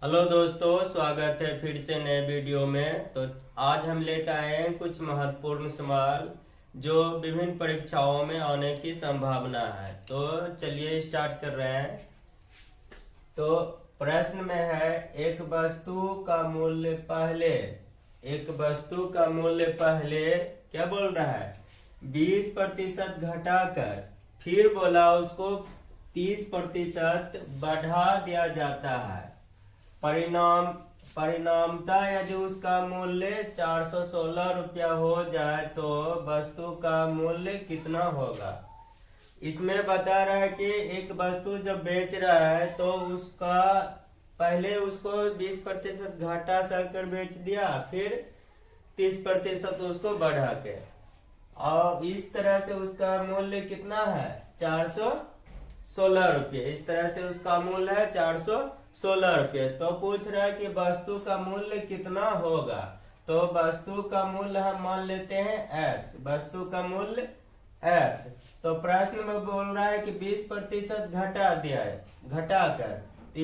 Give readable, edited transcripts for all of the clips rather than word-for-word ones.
Hello दोस्तों, स्वागत है फिर से नए वीडियो में। तो आज हम लेकर आए हैं कुछ महत्वपूर्ण सवाल जो विभिन्न परीक्षाओं में आने की संभावना है। तो चलिए स्टार्ट कर रहे हैं। तो प्रश्न में है, एक वस्तु का मूल्य पहले क्या बोल रहा है 20% घटाकर फिर बोला उसको 30% बढ़ा दिया जाता है। परिणामतः यदि उसका मूल्य 416 रुपया हो जाए तो वस्तु का मूल्य कितना होगा। इसमें बता रहा है कि एक वस्तु जब बेच रहा है तो उसका पहले उसको 20% घाटा सहकर बेच दिया, फिर 30% उसको बढ़ा के, और इस तरह से उसका मूल्य कितना है 416 रुपये। इस तरह से उसका मूल्य है 416 रुपये। तो पूछ रहा है कि वस्तु का मूल्य कितना होगा। तो वस्तु का मूल्य हम मान लेते हैं x, वस्तु का मूल्य x। तो प्रश्न में बोल रहा है कि 20% घटा दिया है, घटाकर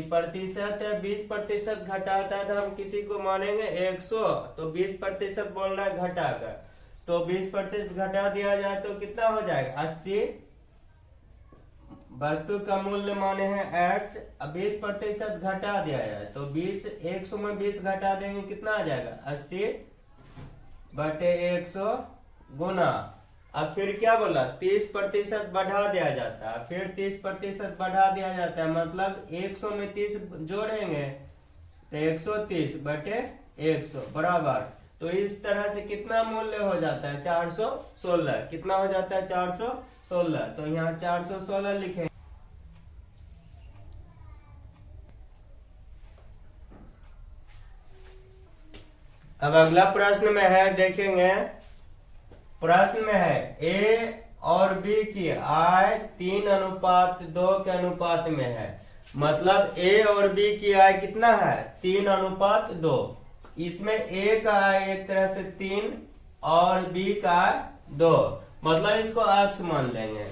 प्रतिशत है, 20% घटाता है तो हम किसी को मानेंगे 100। तो 20% बोल रहा है घटाकर, तो 20% घटा दिया जाए तो कितना हो जाएगा 80। वस्तु का मूल्य माने हैं x, 20% घटा दिया है तो 20, 100 में 20 घटा देंगे कितना आ जाएगा 80/100 गुना। अब फिर क्या बोला 30% बढ़ा दिया जाता है, फिर 30% बढ़ा दिया जाता है, मतलब 100 में 30 जोड़ेंगे तो 130/100 बराबर। तो इस तरह से कितना मूल्य हो जाता है 416। कितना हो जाता है 416। तो यहाँ 416 लिखेंगे। अब अगला प्रश्न में है, देखेंगे प्रश्न में है ए और बी की आय 3:2 के अनुपात में है। मतलब ए और बी की आय कितना है 3:2। इसमें ए का आय एक तरह से 3 और बी का आय 2, मतलब इसको x मान लेंगे।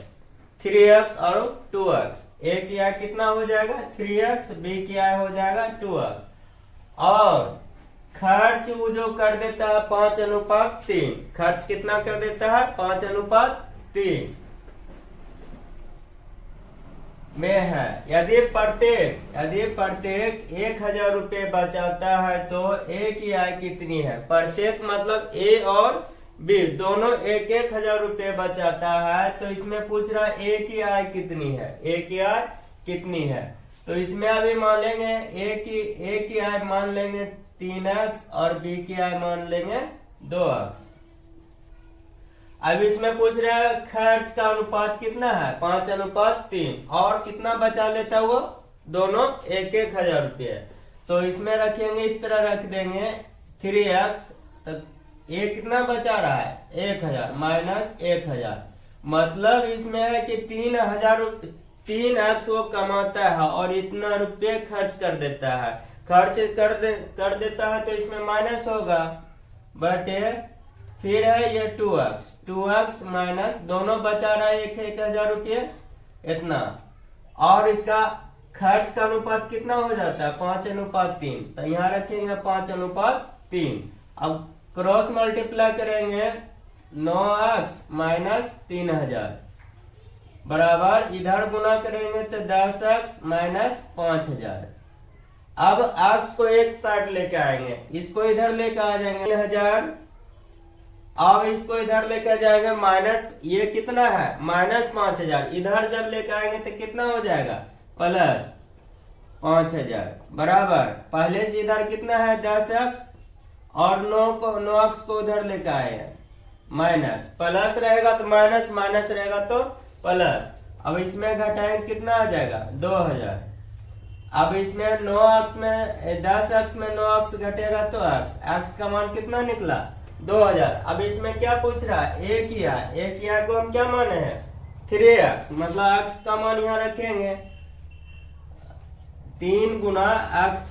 3x और 2x। ए की आय कितना हो जाएगा 3x, बी की आय हो जाएगा 2x। और खर्च वो जो कर देता है 5:3। खर्च कितना कर देता है 5:3 में है। यदि प्रत्येक 1000 रुपये बचाता है तो ए की आय कितनी है। प्रत्येक मतलब ए और बी दोनों 1000 रुपये बचाता है। तो इसमें पूछ रहा है ए की आय कितनी है, ए की आय कितनी है। तो इसमें अभी मान लेंगे ए की आय मान लेंगे 3x और बी की आय मान लेंगे 2x। अब इसमें पूछ रहा है खर्च का अनुपात कितना है 5:3, और कितना बचा लेता है वो दोनों 1000 रुपये। तो इसमें रखेंगे, इस तरह रख देंगे 3x। तो ये कितना बचा रहा है 1000 माइनस 1000, मतलब इसमें है कि 3x वो कमाता है और इतना रुपये खर्च कर देता है। खर्च कर देता है तो इसमें माइनस होगा, बटे फिर है ये 2x माइनस, दोनों बचा रहा है 1000 रुपये इतना। और इसका खर्च का अनुपात कितना हो जाता है 5:3। तो यहाँ रखेंगे 5:3। अब क्रॉस मल्टीप्लाई करेंगे 9x माइनस 3000 बराबर, इधर गुना करेंगे तो 10x माइनस 5000। अब x को एक साइड लेके आएंगे, इसको इधर लेके आ जाएंगे 1000। अब इसको इधर लेकर जाएंगे माइनस, ये कितना है माइनस 5000। इधर जब लेकर आएंगे तो कितना हो जाएगा प्लस 5000 बराबर। पहले से इधर कितना है 10x और 9x को उधर लेकर आए हैं माइनस, प्लस रहेगा तो माइनस, माइनस रहेगा तो प्लस। अब इसमें घटाएंगे कितना आ जाएगा 2000। अब इसमें 9x में 10x में 9x घटेगा तो x का मान कितना निकला 2000। अब इसमें क्या पूछ रहा है ए की आय को हम क्या माने हैं 3x, मतलब x का मान यहाँ रखेंगे 3 गुना x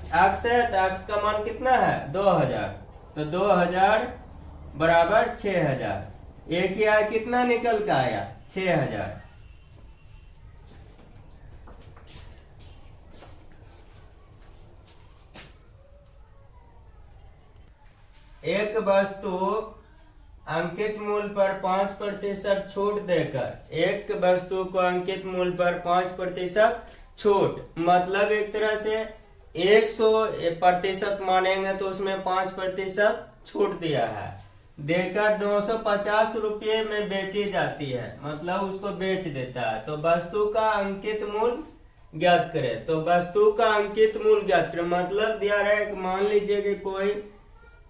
है तो x का मान कितना है 2000। तो 2000 बराबर 6000। ए की आय कितना निकल के आया 6000। एक वस्तु अंकित मूल्य पर 5% छूट देकर, एक वस्तु को अंकित मूल्य पर 5% छूट, मतलब एक तरह से 100% मानेंगे तो उसमें 5% छूट दिया है, देकर 950 रुपये में बेची जाती है, मतलब उसको बेच देता है। तो वस्तु का अंकित मूल्य ज्ञात करें। तो वस्तु का अंकित मूल्य ज्ञात करें मतलब दिया रहा है,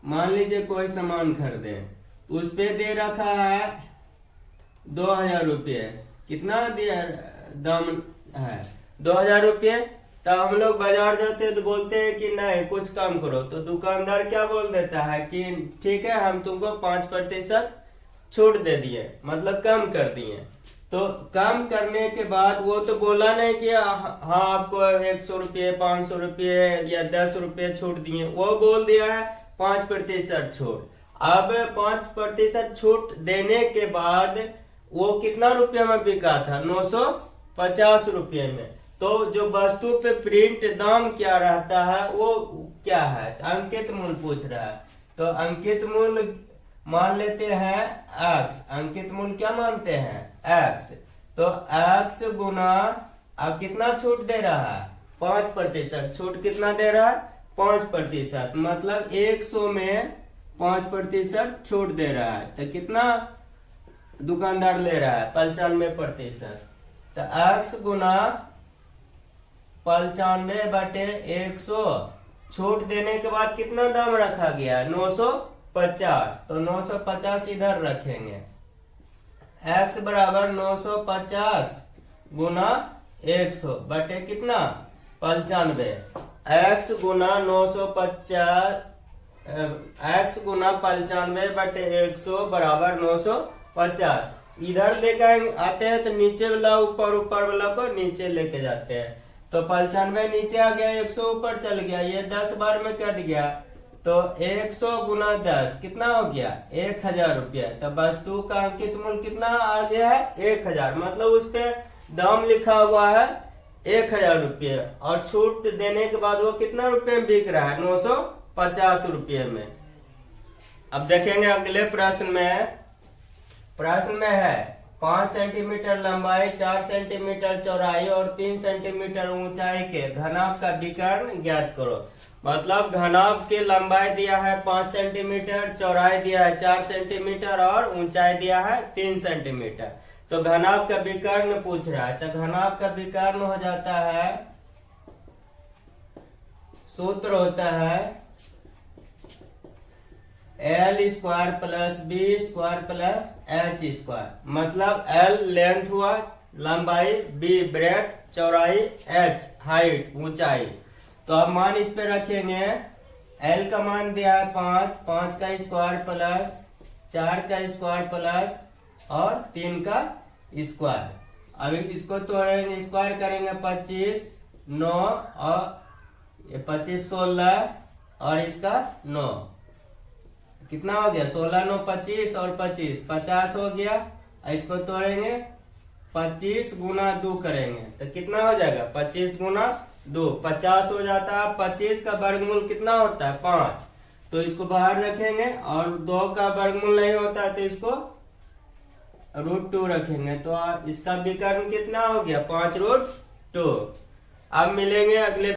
मान लीजिए कोई सामान खरीदे, उस पे दे रखा है 2000 रुपये, कितना दिया दाम है 2000 रुपये। तो हम लोग बाजार जाते हैं तो बोलते हैं कि नहीं कुछ कम करो, तो दुकानदार क्या बोल देता है कि ठीक है हम तुमको 5% छूट दे दिए, मतलब कम कर दिए। तो कम करने के बाद वो तो बोला नहीं कि हाँ आपको 100 रुपये 500 रुपये या 10 रुपये छूट दिए, वो बोल दिया है 5% छूट। अब 5% छूट देने के बाद वो कितना रुपये में बिका था, 950 रुपये में। तो जो वस्तु पे प्रिंट दाम क्या रहता है वो क्या है, अंकित मूल्य पूछ रहा है। तो अंकित मूल्य मान लेते हैं x, अंकित मूल्य क्या मानते हैं x। तो x गुना, अब कितना छूट दे रहा है 5%, छूट कितना दे रहा है 5%, मतलब 100 में 5% छूट दे रहा है, तो कितना दुकानदार ले रहा है 95%। तो x गुना 95/100, छूट देने के बाद कितना दाम रखा गया 950, तो 950 इधर रखेंगे। x बराबर 950 गुना 100 बटे कितना 95, x गुना 950, x गुना 95/100 बराबर 950। इधर लेकर आते हैं तो नीचे वाला ऊपर, ऊपर वाला को नीचे लेके जाते हैं। तो 95 नीचे आ गया, 100 ऊपर चल गया, ये 10 बार में कट गया। तो 100 गुना 10 कितना हो गया 1000 रुपया। तो वस्तु का अंकित मूल्य कितना आ गया है 1000, मतलब उस पे दाम लिखा हुआ है 1000 रुपये, और छूट देने के बाद वो कितना रुपये में बिक रहा है 950 रुपये में। अब देखेंगे अगले प्रश्न में है 5 सेंटीमीटर लंबाई, 4 सेंटीमीटर चौड़ाई और 3 सेंटीमीटर ऊंचाई के घनाभ का विकर्ण ज्ञात करो। मतलब घनाभ की लंबाई दिया है 5 सेंटीमीटर, चौड़ाई दिया है 4 सेंटीमीटर और ऊंचाई दिया है 3 सेंटीमीटर। तो घनाभ का विकर्ण पूछ रहा है। तो घनाभ का विकर्ण हो जाता है, सूत्र होता है L² + B² + H²। मतलब L लेंथ हुआ, लंबाई, B ब्रेथ, चौड़ाई, H हाइट ऊंचाई। तो अब मान इस पे रखेंगे, L का मान दिया है 5 का स्क्वायर प्लस 4 का स्क्वायर प्लस और 3 का स्क्वायर। अब इसको तोड़ेंगे, स्क्वायर करेंगे 25, 9 और 25 16 और इसका 9, कितना हो गया 16 9 25 और 25 50 हो गया। इसको तोड़ेंगे 25 गुना 2 करेंगे तो कितना हो जाएगा 25 गुना 2 50 हो जाता है। 25 का वर्गमूल कितना होता है 5, तो इसको बाहर रखेंगे, और 2 का वर्गमूल नहीं होता है तो इसको √2 रखेंगे। तो इसका विकर्ण कितना हो गया 5√2। अब मिलेंगे अगले